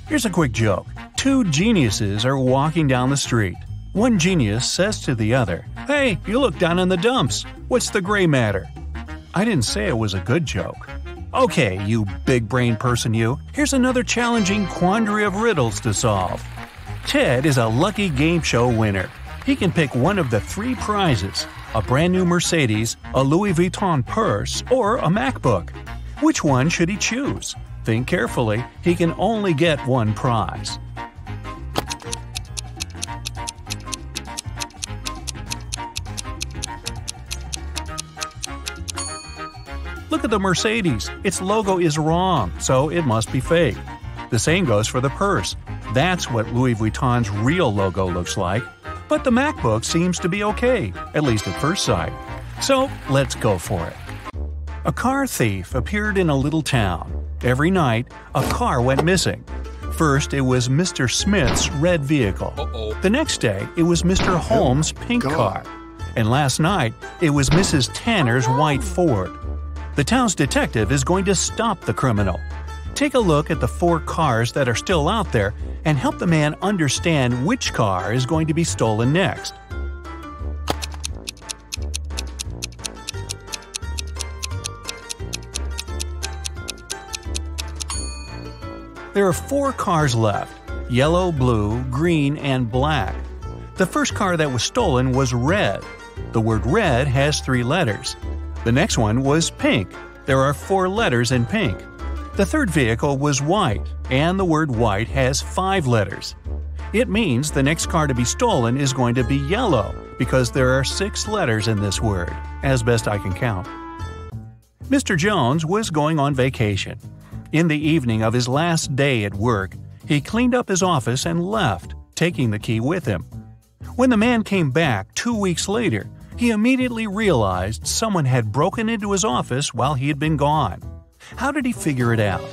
Here's a quick joke. Two geniuses are walking down the street. One genius says to the other, "Hey, you look down in the dumps. What's the gray matter?" I didn't say it was a good joke. Okay, you big-brain person you, here's another challenging quandary of riddles to solve. Ted is a lucky game show winner. He can pick one of the 3 prizes: a brand new Mercedes, a Louis Vuitton purse, or a MacBook. Which one should he choose? Think carefully, he can only get one prize. Look at the Mercedes. Its logo is wrong, so it must be fake. The same goes for the purse. That's what Louis Vuitton's real logo looks like. But the MacBook seems to be okay, at least at first sight. So let's go for it. A car thief appeared in a little town. Every night, a car went missing. First, it was Mr. Smith's red vehicle. The next day, it was Mr. Holmes' pink car. And last night, it was Mrs. Tanner's white Ford. The town's detective is going to stop the criminal. Take a look at the 4 cars that are still out there and help the man understand which car is going to be stolen next. There are 4 cars left: yellow, blue, green, and black. The first car that was stolen was red. The word red has 3 letters. The next one was pink. There are 4 letters in pink. The third vehicle was white, and the word white has 5 letters. It means the next car to be stolen is going to be yellow, because there are 6 letters in this word, as best I can count. Mr. Jones was going on vacation. In the evening of his last day at work, he cleaned up his office and left, taking the key with him. When the man came back 2 weeks later, he immediately realized someone had broken into his office while he had been gone. How did he figure it out?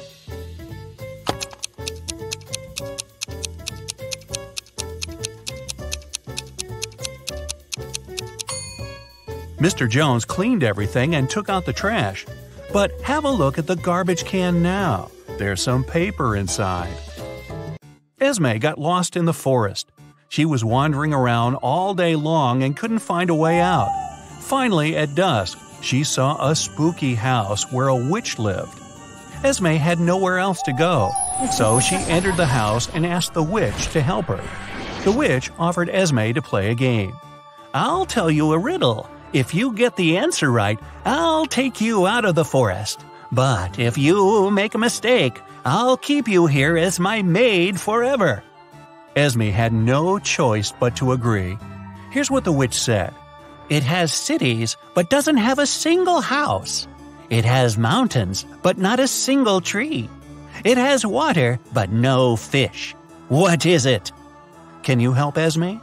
Mr. Jones cleaned everything and took out the trash. But have a look at the garbage can now. There's some paper inside. Esme got lost in the forest. She was wandering around all day long and couldn't find a way out. Finally, at dusk, she saw a spooky house where a witch lived. Esme had nowhere else to go, so she entered the house and asked the witch to help her. The witch offered Esme to play a game. "I'll tell you a riddle. If you get the answer right, I'll take you out of the forest. But if you make a mistake, I'll keep you here as my maid forever." Esme had no choice but to agree. Here's what the witch said. "It has cities, but doesn't have a single house. It has mountains, but not a single tree. It has water, but no fish. What is it?" Can you help Esme?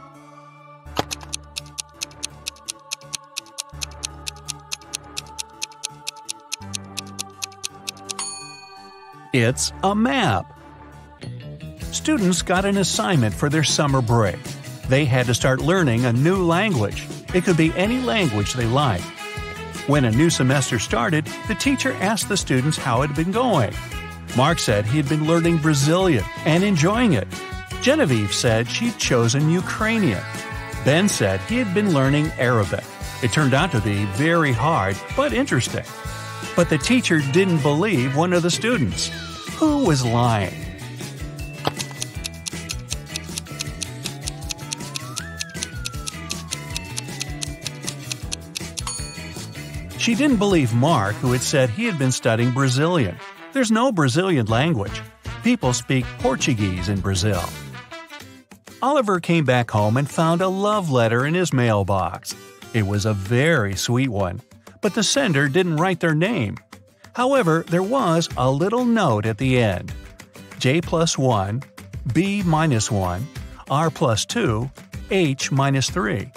It's a map. Students got an assignment for their summer break. They had to start learning a new language. It could be any language they liked. When a new semester started, the teacher asked the students how it had been going. Mark said he had been learning Brazilian and enjoying it. Genevieve said she'd chosen Ukrainian. Ben said he had been learning Arabic. It turned out to be very hard, but interesting. But the teacher didn't believe one of the students. Who was lying? She didn't believe Mark, who had said he had been studying Brazilian. There's no Brazilian language. People speak Portuguese in Brazil. Oliver came back home and found a love letter in his mailbox. It was a very sweet one, but the sender didn't write their name. However, there was a little note at the end. J+1, B-1, R+2, H-3.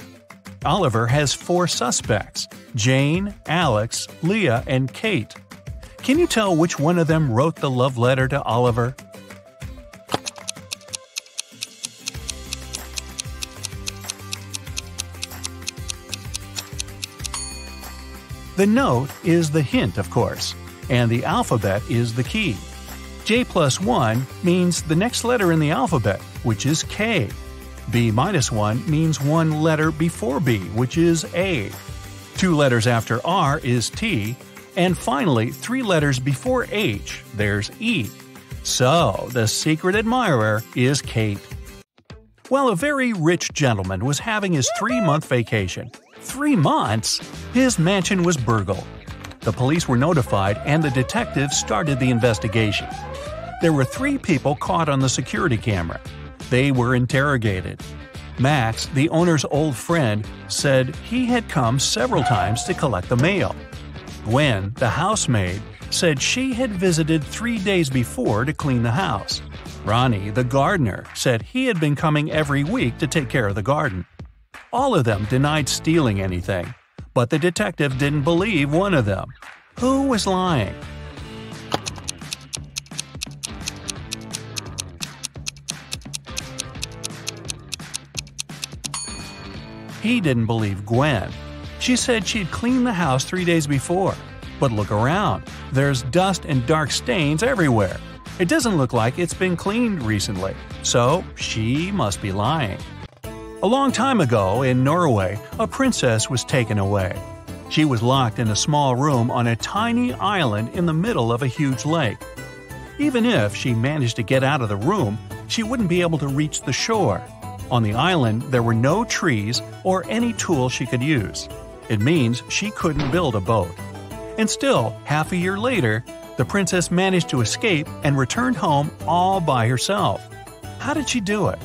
Oliver has 4 suspects: Jane, Alex, Leah, and Kate. Can you tell which one of them wrote the love letter to Oliver? The note is the hint, of course, and the alphabet is the key. J plus 1 means the next letter in the alphabet, which is K. B minus 1 means one letter before B, which is A. 2 letters after R is T. And finally, 3 letters before H, there's E. So, the secret admirer is Kate. Well, a very rich gentleman was having his 3-month vacation. 3 months? His mansion was burgled. The police were notified and the detectives started the investigation. There were 3 people caught on the security camera. They were interrogated. Max, the owner's old friend, said he had come several times to collect the mail. Gwen, the housemaid, said she had visited 3 days before to clean the house. Ronnie, the gardener, said he had been coming every week to take care of the garden. All of them denied stealing anything, but the detective didn't believe one of them. Who was lying? He didn't believe Gwen. She said she'd cleaned the house 3 days before. But look around. There's dust and dark stains everywhere. It doesn't look like it's been cleaned recently. So she must be lying. A long time ago in Norway, a princess was taken away. She was locked in a small room on a tiny island in the middle of a huge lake. Even if she managed to get out of the room, she wouldn't be able to reach the shore. On the island, there were no trees or any tools she could use. It means she couldn't build a boat. And still, half a year later, the princess managed to escape and returned home all by herself. How did she do it?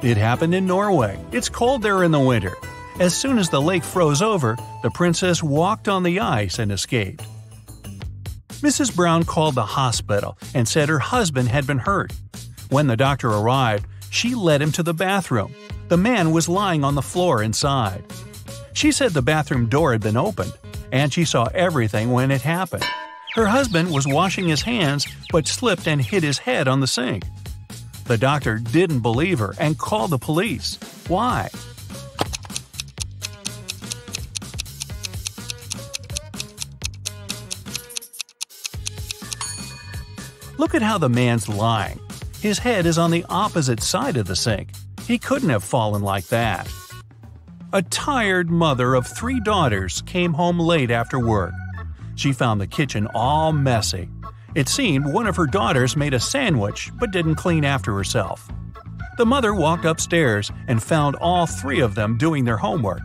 It happened in Norway. It's cold there in the winter. As soon as the lake froze over, the princess walked on the ice and escaped. Mrs. Brown called the hospital and said her husband had been hurt. When the doctor arrived, she led him to the bathroom. The man was lying on the floor inside. She said the bathroom door had been opened, and she saw everything when it happened. Her husband was washing his hands but slipped and hit his head on the sink. The doctor didn't believe her and called the police. Why? Look at how the man's lying. His head is on the opposite side of the sink. He couldn't have fallen like that. A tired mother of 3 daughters came home late after work. She found the kitchen all messy. It seemed one of her daughters made a sandwich but didn't clean after herself. The mother walked upstairs and found all 3 of them doing their homework.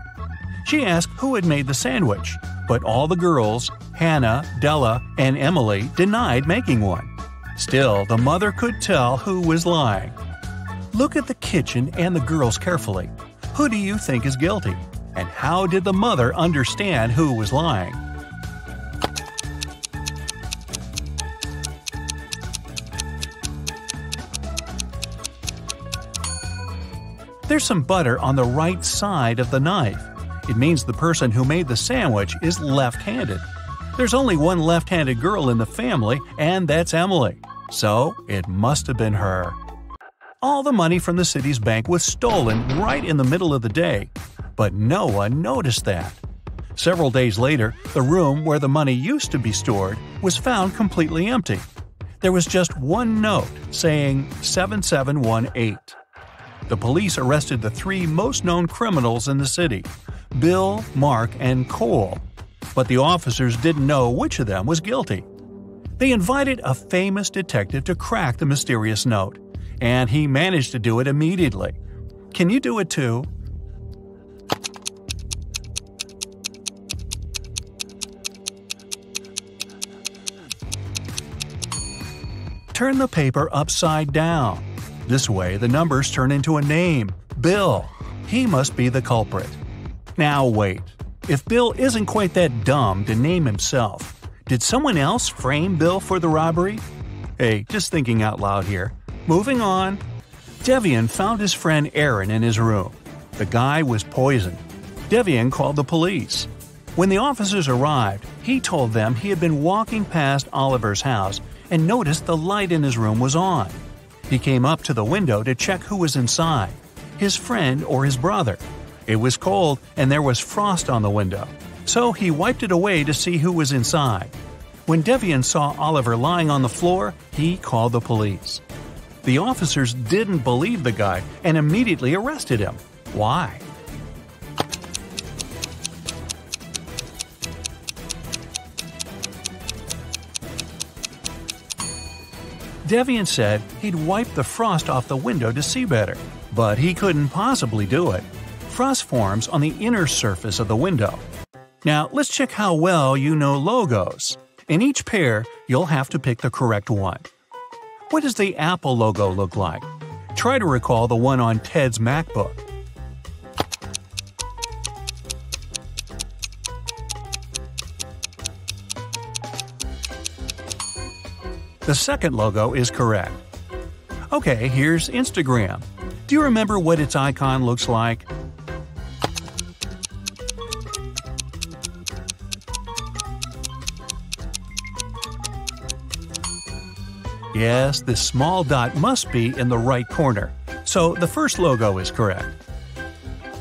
She asked who had made the sandwich, but all the girls, Hannah, Della, and Emily, denied making one. Still, the mother could tell who was lying. Look at the kitchen and the girls carefully. Who do you think is guilty? And how did the mother understand who was lying? There's some butter on the right side of the knife. It means the person who made the sandwich is left-handed. There's only one left-handed girl in the family, and that's Emily. So, it must have been her. All the money from the city's bank was stolen right in the middle of the day, but no one noticed that. Several days later, the room where the money used to be stored was found completely empty. There was just one note saying 7718. The police arrested the 3 most known criminals in the city, Bill, Mark, and Cole. But the officers didn't know which of them was guilty. They invited a famous detective to crack the mysterious note, and he managed to do it immediately. Can you do it too? Turn the paper upside down. This way, the numbers turn into a name, Bill. He must be the culprit. Now wait. If Bill isn't quite that dumb to name himself, did someone else frame Bill for the robbery? Hey, just thinking out loud here. Moving on. Devian found his friend Aaron in his room. The guy was poisoned. Devian called the police. When the officers arrived, he told them he had been walking past Oliver's house and noticed the light in his room was on. He came up to the window to check who was inside, his friend or his brother. It was cold and there was frost on the window, so he wiped it away to see who was inside. When Devian saw Oliver lying on the floor, he called the police. The officers didn't believe the guy and immediately arrested him. Why? Devian said he'd wiped the frost off the window to see better, but he couldn't possibly do it. Frost forms on the inner surface of the window. Now, let's check how well you know logos. In each pair, you'll have to pick the correct one. What does the Apple logo look like? Try to recall the one on Ted's MacBook. The second logo is correct. Okay, here's Instagram. Do you remember what its icon looks like? Yes, this small dot must be in the right corner, so the first logo is correct.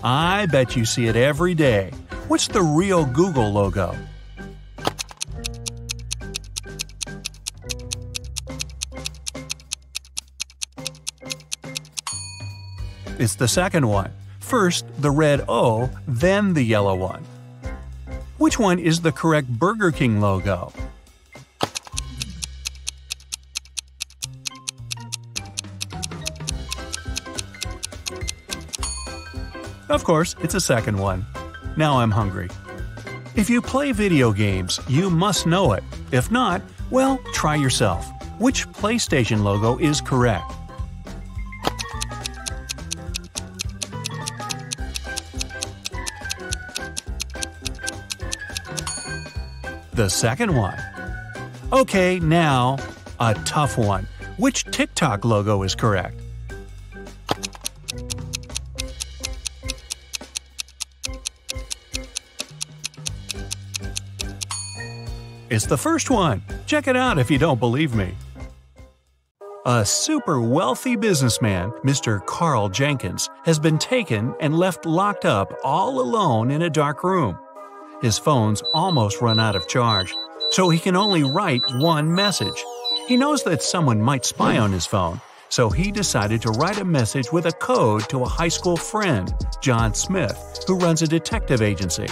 I bet you see it every day. What's the real Google logo? It's the second one. First the red O, then the yellow one. Which one is the correct Burger King logo? Of course, it's the second one. Now I'm hungry. If you play video games, you must know it. If not, well, try yourself. Which PlayStation logo is correct? The second one. Okay, now, a tough one. Which TikTok logo is correct? It's the first one. Check it out if you don't believe me. A super wealthy businessman, Mr. Carl Jenkins, has been taken and left locked up all alone in a dark room. His phone's almost run out of charge, so he can only write one message. He knows that someone might spy on his phone, so he decided to write a message with a code to a high school friend, John Smith, who runs a detective agency.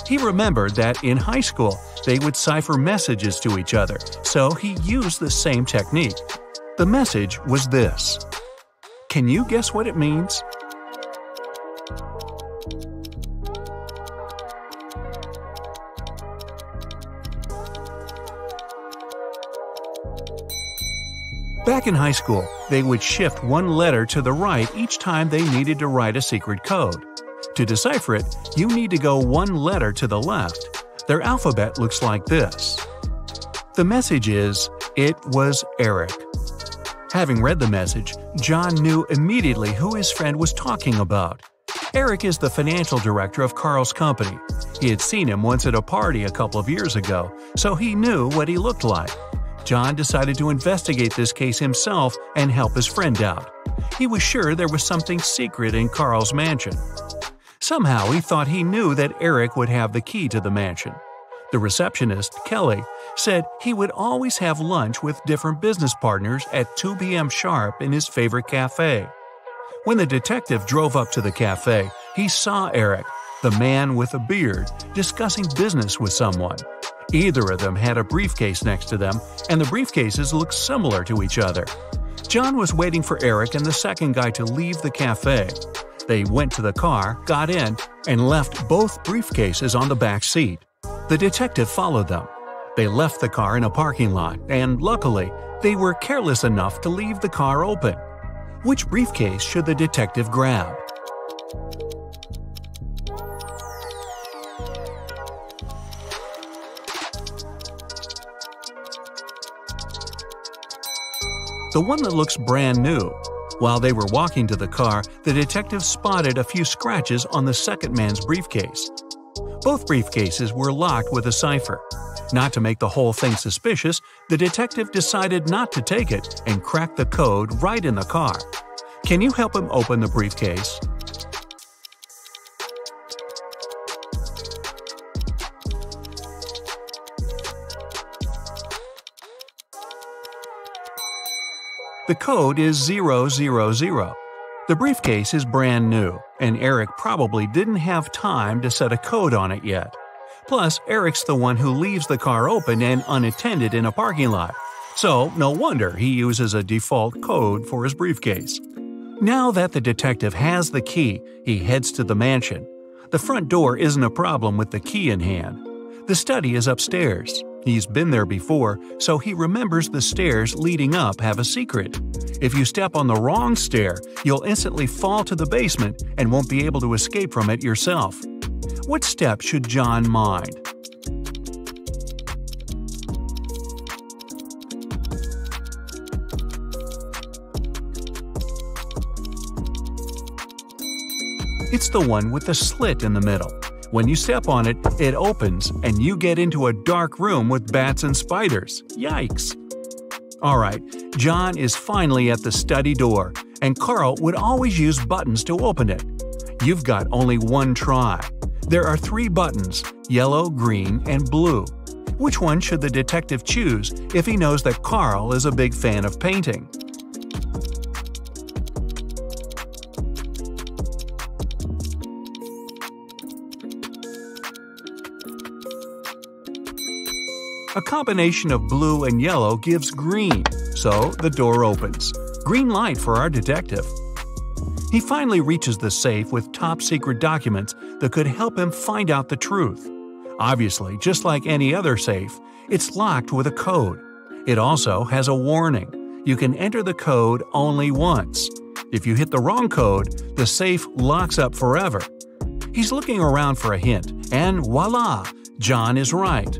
He remembered that in high school, they would cipher messages to each other, so he used the same technique. The message was this. Can you guess what it means? Back in high school, they would shift one letter to the right each time they needed to write a secret code. To decipher it, you need to go one letter to the left. Their alphabet looks like this. The message is, "It was Eric." Having read the message, John knew immediately who his friend was talking about. Eric is the financial director of Carl's company. He had seen him once at a party a couple of years ago, so he knew what he looked like. John decided to investigate this case himself and help his friend out. He was sure there was something secret in Carl's mansion. Somehow he thought he knew that Eric would have the key to the mansion. The receptionist, Kelly, said he would always have lunch with different business partners at 2 p.m. sharp in his favorite cafe. When the detective drove up to the cafe, he saw Eric, the man with a beard, discussing business with someone. Either of them had a briefcase next to them, and the briefcases looked similar to each other. John was waiting for Eric and the second guy to leave the cafe. They went to the car, got in, and left both briefcases on the back seat. The detective followed them. They left the car in a parking lot, and luckily, they were careless enough to leave the car open. Which briefcase should the detective grab? The one that looks brand new. While they were walking to the car, the detective spotted a few scratches on the second man's briefcase. Both briefcases were locked with a cipher. Not to make the whole thing suspicious, the detective decided not to take it and cracked the code right in the car. Can you help him open the briefcase? The code is 000. The briefcase is brand new, and Eric probably didn't have time to set a code on it yet. Plus, Eric's the one who leaves the car open and unattended in a parking lot. So, no wonder he uses a default code for his briefcase. Now that the detective has the key, he heads to the mansion. The front door isn't a problem with the key in hand. The study is upstairs. He's been there before, so he remembers the stairs leading up have a secret. If you step on the wrong stair, you'll instantly fall to the basement and won't be able to escape from it yourself. What step should John mind? It's the one with the slit in the middle. When you step on it, it opens and you get into a dark room with bats and spiders. Yikes! Alright, John is finally at the study door, and Carl would always use buttons to open it. You've got only one try. There are 3 buttons, yellow, green, and blue. Which one should the detective choose if he knows that Carl is a big fan of painting? A combination of blue and yellow gives green, so the door opens. Green light for our detective. He finally reaches the safe with top-secret documents that could help him find out the truth. Obviously, just like any other safe, it's locked with a code. It also has a warning. You can enter the code only once. If you hit the wrong code, the safe locks up forever. He's looking around for a hint, and voila! John is right.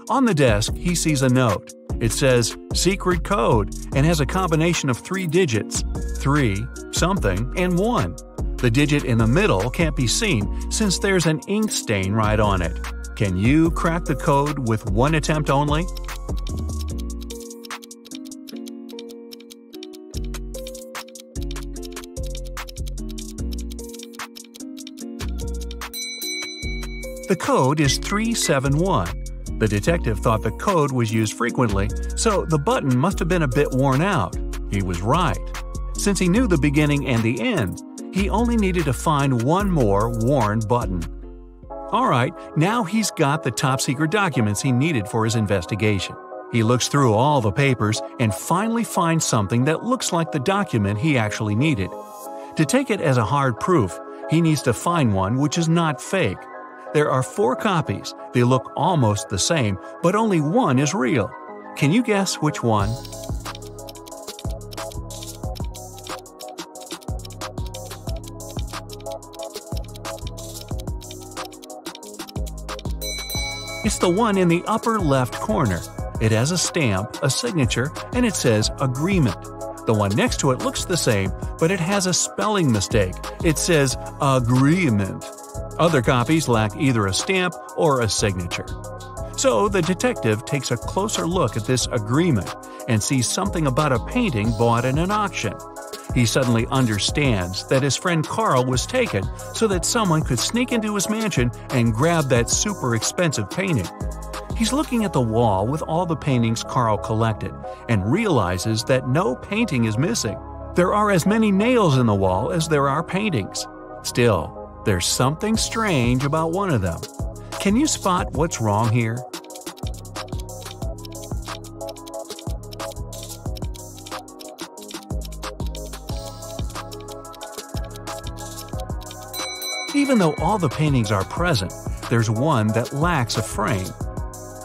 On the desk, he sees a note. It says, "Secret code," and has a combination of 3 digits, 3, something, and 1. The digit in the middle can't be seen since there's an ink stain right on it. Can you crack the code with one attempt only? The code is 371. The detective thought the code was used frequently, so the button must have been a bit worn out. He was right. Since he knew the beginning and the end, he only needed to find one more worn button. Alright, now he's got the top-secret documents he needed for his investigation. He looks through all the papers and finally finds something that looks like the document he actually needed. To take it as a hard proof, he needs to find one which is not fake. There are 4 copies. They look almost the same, but only one is real. Can you guess which one? It's the one in the upper left corner. It has a stamp, a signature, and it says agreement. The one next to it looks the same, but it has a spelling mistake. It says agreement. Other copies lack either a stamp or a signature. So the detective takes a closer look at this agreement and sees something about a painting bought in an auction. He suddenly understands that his friend Carl was taken so that someone could sneak into his mansion and grab that super expensive painting. He's looking at the wall with all the paintings Carl collected and realizes that no painting is missing. There are as many nails in the wall as there are paintings. Still, there's something strange about one of them. Can you spot what's wrong here? Even though all the paintings are present, there's one that lacks a frame.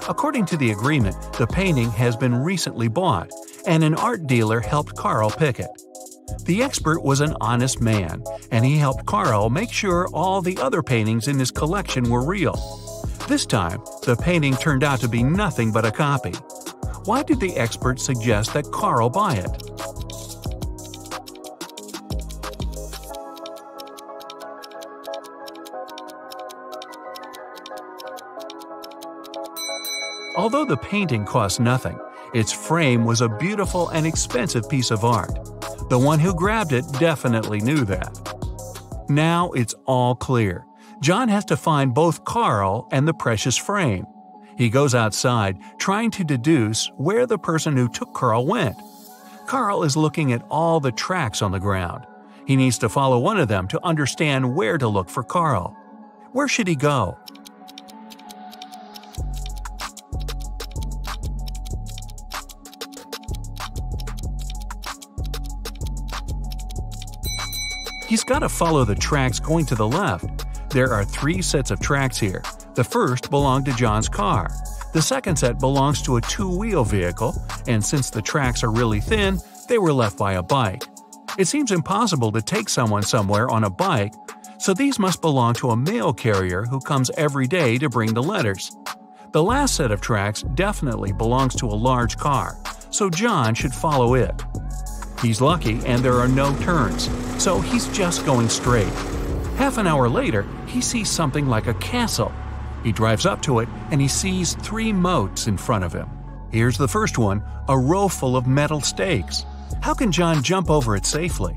According to the agreement, the painting has been recently bought, and an art dealer helped Carl pick it. The expert was an honest man, and he helped Carl make sure all the other paintings in his collection were real. This time, the painting turned out to be nothing but a copy. Why did the expert suggest that Carl buy it? Although the painting cost nothing, its frame was a beautiful and expensive piece of art. The one who grabbed it definitely knew that. Now it's all clear. John has to find both Carl and the precious frame. He goes outside, trying to deduce where the person who took Carl went. Carl is looking at all the tracks on the ground. He needs to follow one of them to understand where to look for Carl. Where should he go? He's got to follow the tracks going to the left. There are 3 sets of tracks here. The first belonged to John's car. The second set belongs to a 2-wheel vehicle, and since the tracks are really thin, they were left by a bike. It seems impossible to take someone somewhere on a bike, so these must belong to a mail carrier who comes every day to bring the letters. The last set of tracks definitely belongs to a large car, so John should follow it. He's lucky and there are no turns, so he's just going straight. Half an hour later, he sees something like a castle. He drives up to it and he sees 3 moats in front of him. Here's the first one, a row full of metal stakes. How can John jump over it safely?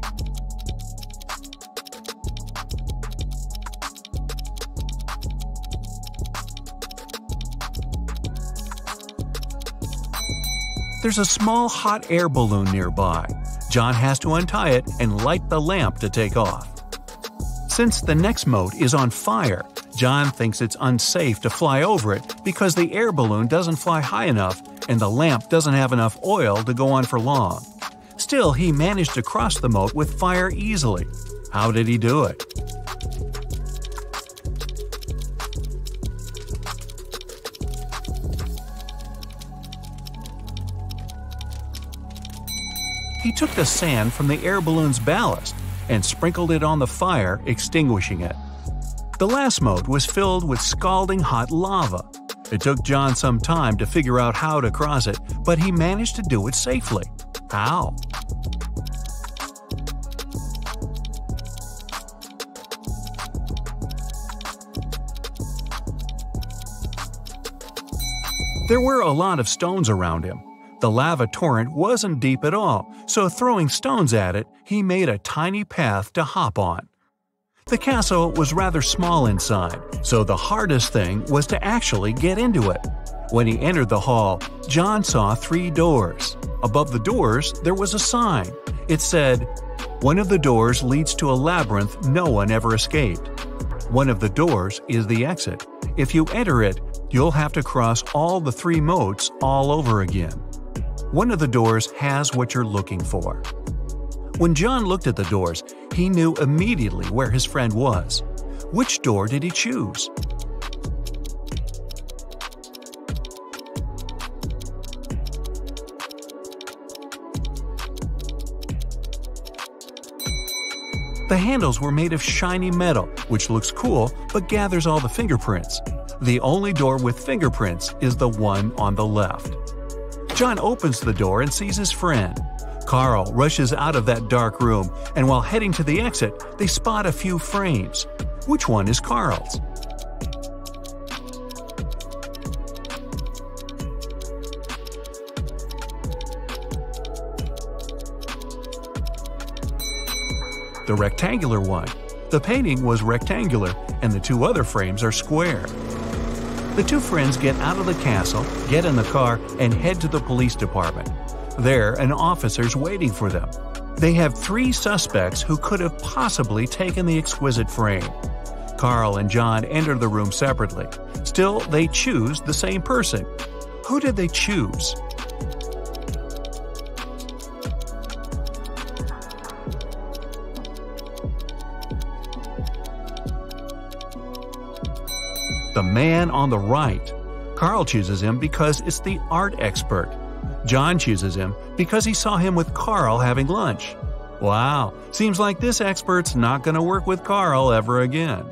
There's a small hot air balloon nearby. John has to untie it and light the lamp to take off. Since the next moat is on fire, John thinks it's unsafe to fly over it because the air balloon doesn't fly high enough and the lamp doesn't have enough oil to go on for long. Still, he managed to cross the moat with fire easily. How did he do it? He took the sand from the air balloon's ballast and sprinkled it on the fire, extinguishing it. The last moat was filled with scalding hot lava. It took John some time to figure out how to cross it, but he managed to do it safely. How? There were a lot of stones around him. The lava torrent wasn't deep at all, so throwing stones at it, he made a tiny path to hop on. The castle was rather small inside, so the hardest thing was to actually get into it. When he entered the hall, John saw 3 doors. Above the doors, there was a sign. It said, "One of the doors leads to a labyrinth no one ever escaped. One of the doors is the exit. If you enter it, you'll have to cross all the 3 moats all over again. One of the doors has what you're looking for." When John looked at the doors, he knew immediately where his friend was. Which door did he choose? The handles were made of shiny metal, which looks cool but gathers all the fingerprints. The only door with fingerprints is the one on the left. John opens the door and sees his friend. Carl rushes out of that dark room, and while heading to the exit, they spot a few frames. Which one is Carl's? The rectangular one. The painting was rectangular, and the 2 other frames are square. The 2 friends get out of the castle, get in the car, and head to the police department. There, an officer's waiting for them. They have 3 suspects who could have possibly taken the exquisite frame. Carl and John enter the room separately. Still, they choose the same person. Who did they choose? The man on the right. Carl chooses him because it's the art expert. John chooses him because he saw him with Carl having lunch. Wow, seems like this expert's not going to work with Carl ever again.